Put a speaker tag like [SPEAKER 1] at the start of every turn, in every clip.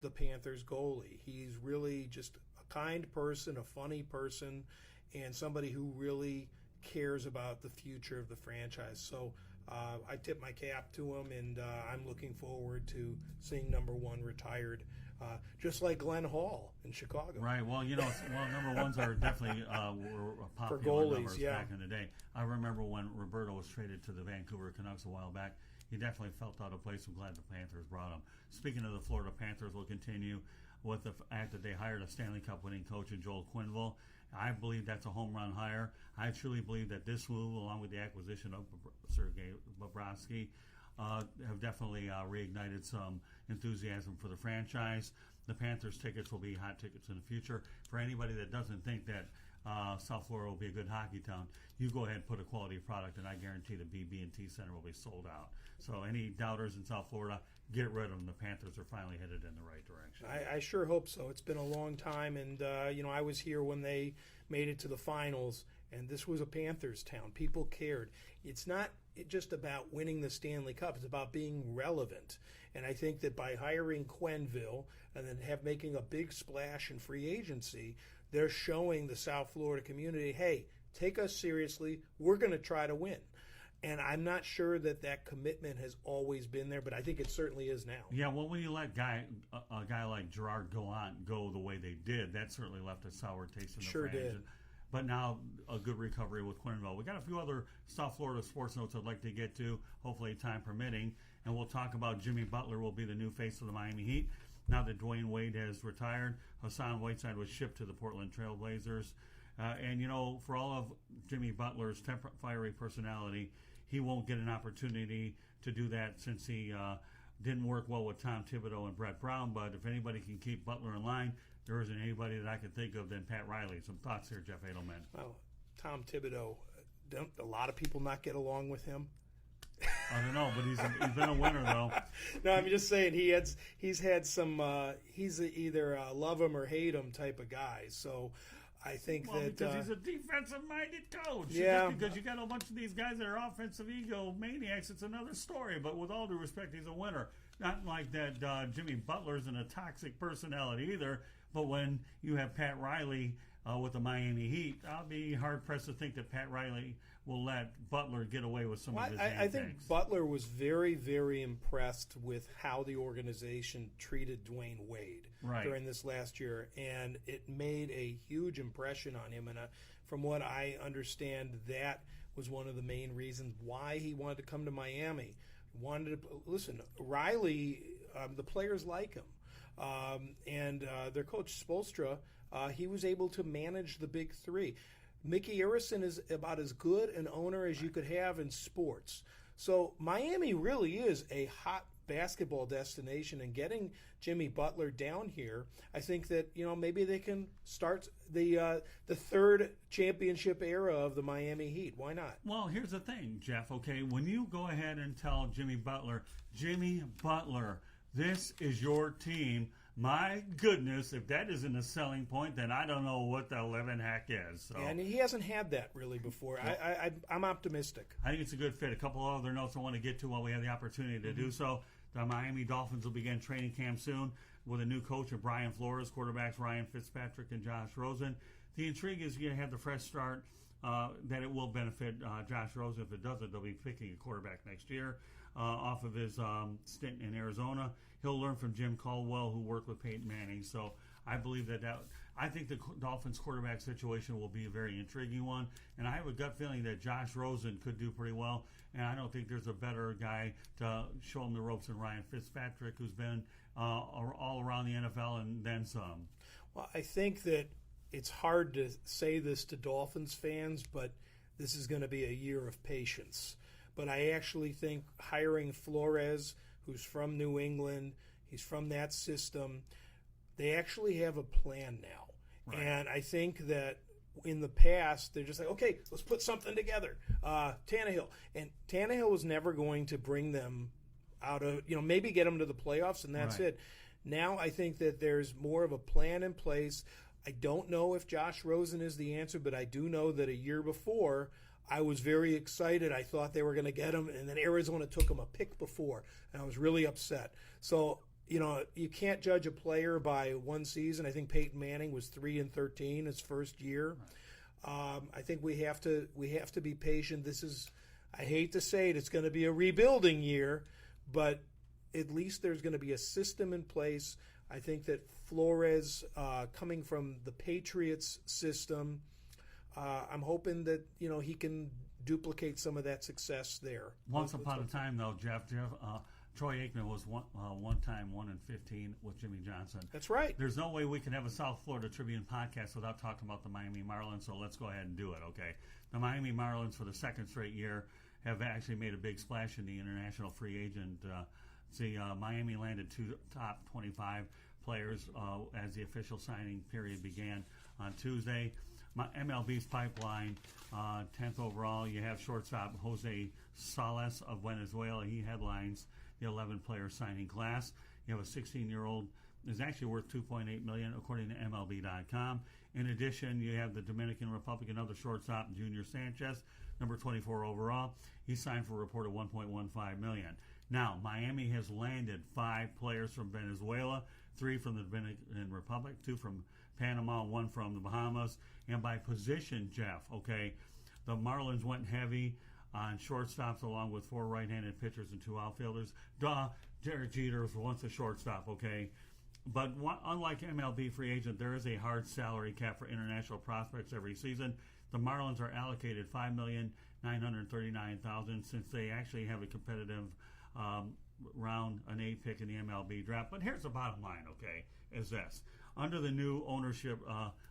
[SPEAKER 1] the Panthers goalie. He's really just a kind person, a funny person, and somebody who really cares about the future of the franchise. So I tip my cap to him, and I'm looking forward to seeing number one retired, just like Glenn Hall in Chicago.
[SPEAKER 2] Right. Well, number ones are definitely were popular
[SPEAKER 1] For goalies,
[SPEAKER 2] numbers
[SPEAKER 1] yeah.
[SPEAKER 2] back in the day. I remember when Roberto was traded to the Vancouver Canucks a while back. He definitely felt out of place. I'm glad the Panthers brought him. Speaking of the Florida Panthers, we'll continue with the fact that they hired a Stanley Cup winning coach in Joel Quenneville. I believe that's a home run hire. I truly believe that this move, along with the acquisition of Sergei Bobrovsky, have definitely reignited some enthusiasm for the franchise. The Panthers tickets will be hot tickets in the future. For anybody that doesn't think that South Florida will be a good hockey town, you go ahead and put a quality product, and I guarantee the BB&T Center will be sold out. So any doubters in South Florida, get rid of them. The Panthers are finally headed in the right direction.
[SPEAKER 1] I sure hope so. It's been a long time, and I was here when they made it to the finals, and this was a Panthers town. People cared. It's not just about winning the Stanley Cup. It's about being relevant. And I think that by hiring Quenneville and then making a big splash in free agency, they're showing the South Florida community, hey, take us seriously. We're going to try to win. And I'm not sure that commitment has always been there, but I think it certainly is now.
[SPEAKER 2] Yeah, well, when you let a guy like Gerard go the way they did, that certainly left a sour taste in the
[SPEAKER 1] Sure
[SPEAKER 2] franchise.
[SPEAKER 1] did.
[SPEAKER 2] But now a good recovery with Quenneville. We got a few other South Florida sports notes I'd like to get to, hopefully time permitting. And we'll talk about Jimmy Butler will be the new face of the Miami Heat. Now that Dwayne Wade has retired, Hassan Whiteside was shipped to the Portland Trail Blazers. And, for all of Jimmy Butler's fiery personality, he won't get an opportunity to do that since he didn't work well with Tom Thibodeau and Brett Brown. But if anybody can keep Butler in line, there isn't anybody that I can think of than Pat Riley. Some thoughts here, Jeff Edelman.
[SPEAKER 1] Well, Tom Thibodeau, don't a lot of people not get along with him?
[SPEAKER 2] I don't know, but he's been a winner, though.
[SPEAKER 1] No, I'm just saying he's had some. He's either love him or hate him type of guy. So I think
[SPEAKER 2] because he's a defensive-minded coach.
[SPEAKER 1] Yeah.
[SPEAKER 2] Just because you got a bunch of these guys that are offensive ego maniacs, it's another story. But with all due respect, he's a winner. Not like that Jimmy Butler isn't a toxic personality either. But when you have Pat Riley with the Miami Heat, I'll be hard-pressed to think that Pat Riley will let Butler get away with some of his
[SPEAKER 1] I think Butler was very, very impressed with how the organization treated Dwayne Wade during this last year, and it made a huge impression on him. And from what I understand, that was one of the main reasons why he wanted to come to Miami. Listen, Riley, the players like him, and their coach Spoelstra, he was able to manage the big three. Mickey Arison is about as good an owner as you could have in sports. So Miami really is a hot basketball destination, and getting Jimmy Butler down here, I think that maybe they can start the third championship era of the Miami Heat. Why not?
[SPEAKER 2] Well, here's the thing, Jeff. Okay, when you go ahead and tell Jimmy Butler, this is your team. My goodness, if that isn't a selling point, then I don't know what the living heck is. So.
[SPEAKER 1] And he hasn't had that really before. Well, I'm optimistic.
[SPEAKER 2] I think it's a good fit. A couple of other notes I want to get to while we have the opportunity to do so. The Miami Dolphins will begin training camp soon with a new coach of Brian Flores, quarterbacks Ryan Fitzpatrick and Josh Rosen. The intrigue is you have the fresh start that it will benefit Josh Rosen. If it doesn't, they'll be picking a quarterback next year off of his stint in Arizona. He'll learn from Jim Caldwell, who worked with Peyton Manning. So I believe I think the Dolphins quarterback situation will be a very intriguing one. And I have a gut feeling that Josh Rosen could do pretty well. And I don't think there's a better guy to show him the ropes than Ryan Fitzpatrick, who's been all around the NFL and then some.
[SPEAKER 1] Well, I think that it's hard to say this to Dolphins fans, but this is going to be a year of patience. But I actually think hiring Flores, who's from New England, he's from that system, they actually have a plan now. Right. And I think that in the past, they're just like, okay, let's put something together. Tannehill. And Tannehill was never going to bring them out of, maybe get them to the playoffs, and that's it. Now I think that there's more of a plan in place. I don't know if Josh Rosen is the answer, but I do know that a year before, I was very excited. I thought they were going to get him, and then Arizona took him a pick before, and I was really upset. So you can't judge a player by one season. I think Peyton Manning was 3-13 his first year. Right. I think we have to be patient. This is, I hate to say it, it's going to be a rebuilding year, but at least there's going to be a system in place. I think that Flores, coming from the Patriots system, I'm hoping that he can duplicate some of that success there.
[SPEAKER 2] Once upon a time, though, Jeff, Troy Aikman was one time 1-15 with Jimmy Johnson.
[SPEAKER 1] That's right.
[SPEAKER 2] There's no way we can have a South Florida Tribune podcast without talking about the Miami Marlins, so let's go ahead and do it, okay? The Miami Marlins, for the second straight year, have actually made a big splash in the international free agent. Miami landed 2 top 25 players as the official signing period began on Tuesday. MLB's pipeline, 10th overall, you have shortstop Jose Salas of Venezuela. He headlines the 11-player signing class. You have a 16-year-old is actually worth $2.8 million, according to MLB.com. In addition, you have the Dominican Republic, another shortstop, Junior Sanchez, number 24 overall. He signed for a reported $1.15 million. Now, Miami has landed 5 players from Venezuela, 3 from the Dominican Republic, 2 from Panama, 1 from the Bahamas. And by position, Jeff, okay, the Marlins went heavy on shortstops along with 4 right-handed pitchers and 2 outfielders. Derek Jeter was once a shortstop, okay? But unlike MLB free agent, there is a hard salary cap for international prospects every season. The Marlins are allocated $5,939,000 since they actually have a competitive round, an 8 pick in the MLB draft. But here's the bottom line, okay, is this. Under the new ownership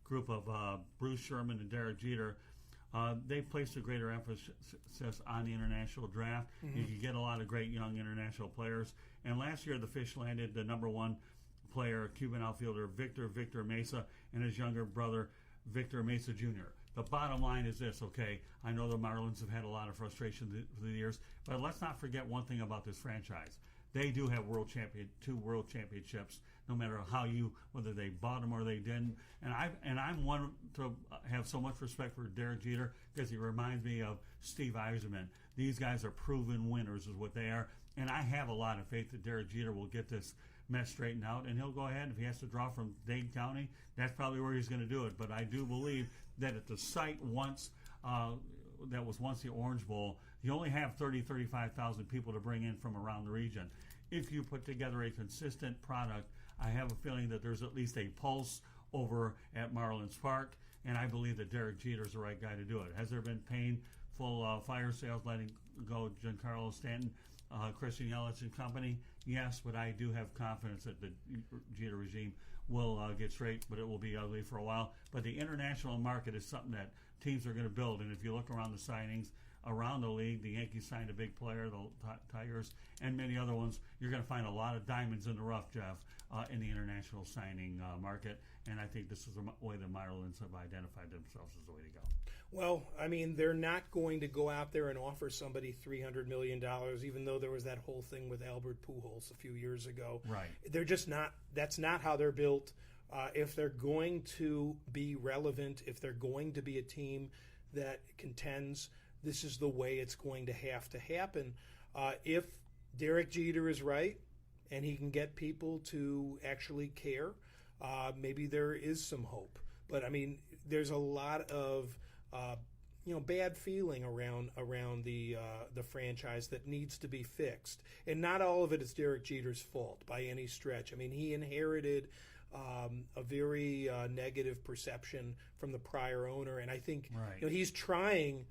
[SPEAKER 2] group of Bruce Sherman and Derek Jeter, they placed a greater emphasis on the international draft. Mm-hmm. You could get a lot of great young international players. And last year, the Fish landed the number 1 player, Cuban outfielder Victor Mesa, and his younger brother, Victor Mesa Jr. The bottom line is this, okay? I know the Marlins have had a lot of frustration through the years, but let's not forget one thing about this franchise. They do have 2 world championships, no matter whether they bought them or they didn't. And I'm one to have so much respect for Derek Jeter because he reminds me of Steve Yzerman. These guys are proven winners, is what they are. And I have a lot of faith that Derek Jeter will get this mess straightened out, and he'll go ahead. If he has to draw from Dade County, that's probably where he's going to do it. But I do believe that at the site that was once the Orange Bowl, you only have 35,000 people to bring in from around the region. If you put together a consistent product, I have a feeling that there's at least a pulse over at Marlins Park, and I believe that Derek Jeter is the right guy to do it. Has there been painful fire sales letting go Giancarlo Stanton, Christian Yelich and company? Yes, but I do have confidence that the Jeter regime will get straight, but it will be ugly for a while. But the international market is something that teams are going to build, and if you look around the signings around the league, the Yankees signed a big player, the Tigers, and many other ones. You're going to find a lot of diamonds in the rough, Jeff, in the international signing market, and I think this is the way the Marlins have identified themselves as the way to go.
[SPEAKER 1] Well, I mean, they're not going to go out there and offer somebody $300 million, even though there was that whole thing with Albert Pujols a few years ago.
[SPEAKER 2] Right.
[SPEAKER 1] They're just not. That's not how they're built. If they're going to be relevant, if they're going to be a team that contends, this is the way it's going to happen. If Derek Jeter is right and he can get people to actually care, maybe there is some hope. But, I mean, there's a lot of bad feeling around the franchise that needs to be fixed. And not all of it is Derek Jeter's fault by any stretch. I mean, he inherited a very negative perception from the prior owner, and I think he's trying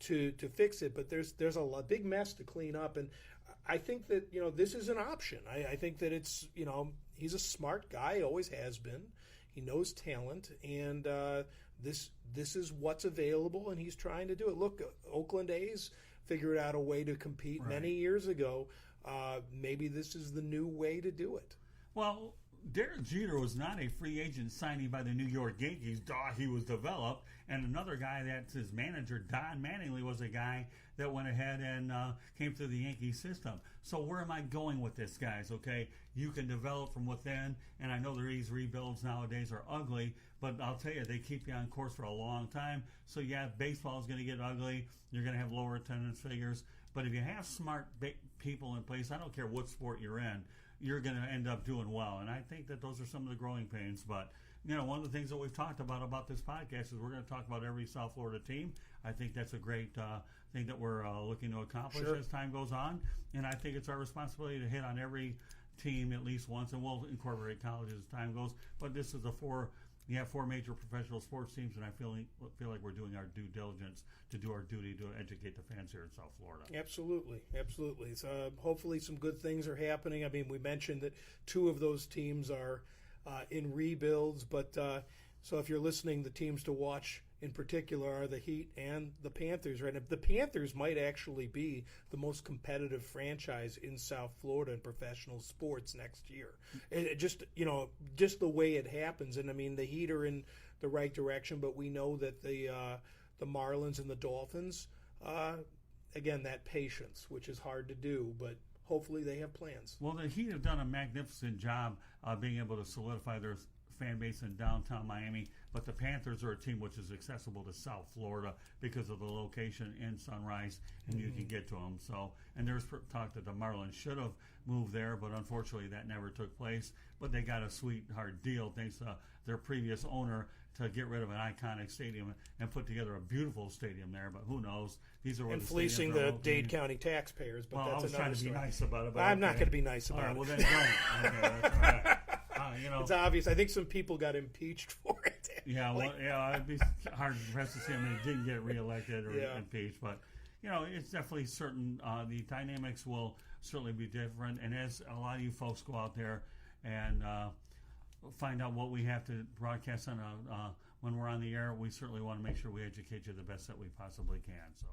[SPEAKER 1] to fix it, but there's a big mess to clean up, and I think that this is an option. I think that it's he's a smart guy, always has been. He knows talent, and this is what's available, and he's trying to do it. Look, Oakland A's figured out a way to compete many years ago. Maybe this is the new way to do it.
[SPEAKER 2] Well, Derek Jeter was not a free agent signing by the New York Yankees. He was developed. And another guy that's his manager, Don Mattingly, was a guy that went ahead and came through the Yankee system. So where am I going with this, guys? Okay, you can develop from within. And I know these rebuilds nowadays are ugly, but I'll tell you, they keep you on course for a long time. So, yeah, baseball is going to get ugly. You're going to have lower attendance figures. But if you have smart people in place, I don't care what sport you're in, you're going to end up doing well. And I think that those are some of the growing pains. But, one of the things that we've talked about this podcast is we're going to talk about every South Florida team. I think that's a great thing that we're looking to accomplish as time goes on. And I think it's our responsibility to hit on every team at least once, and we'll incorporate colleges as time goes. But this is four major professional sports teams, and I feel like we're doing our due diligence to do our duty to educate the fans here in South Florida.
[SPEAKER 1] Absolutely. So hopefully some good things are happening. I mean, we mentioned that 2 of those teams are in rebuilds, but so if you're listening, the teams to watch in particular are the Heat and the Panthers. Right now, the Panthers might actually be the most competitive franchise in South Florida in professional sports next year. Just the way it happens. And I mean, the Heat are in the right direction, but we know that the Marlins and the Dolphins, again, that patience, which is hard to do, but hopefully they have plans.
[SPEAKER 2] Well, the Heat have done a magnificent job being able to solidify their fan base in downtown Miami, but the Panthers are a team which is accessible to South Florida because of the location in Sunrise, and you can get to them. So, and there's talk that the Marlins should have moved there, but unfortunately that never took place. But they got a sweetheart deal thanks to their previous owner to get rid of an iconic stadium and put together a beautiful stadium there. But who knows? These are
[SPEAKER 1] and fleecing the Dade County taxpayers. But
[SPEAKER 2] well,
[SPEAKER 1] that's
[SPEAKER 2] I was trying to be nice about it. But
[SPEAKER 1] I'm not going to be nice about
[SPEAKER 2] it.
[SPEAKER 1] Well,
[SPEAKER 2] then don't. Okay, that's all right.
[SPEAKER 1] It's obvious. I think some people got impeached for it.
[SPEAKER 2] Yeah, I'd be hard pressed to see him and he didn't get reelected or impeached. But, it's definitely certain. The dynamics will certainly be different. And as a lot of you folks go out there and find out what we have to broadcast on when we're on the air, we certainly want to make sure we educate you the best that we possibly can. So.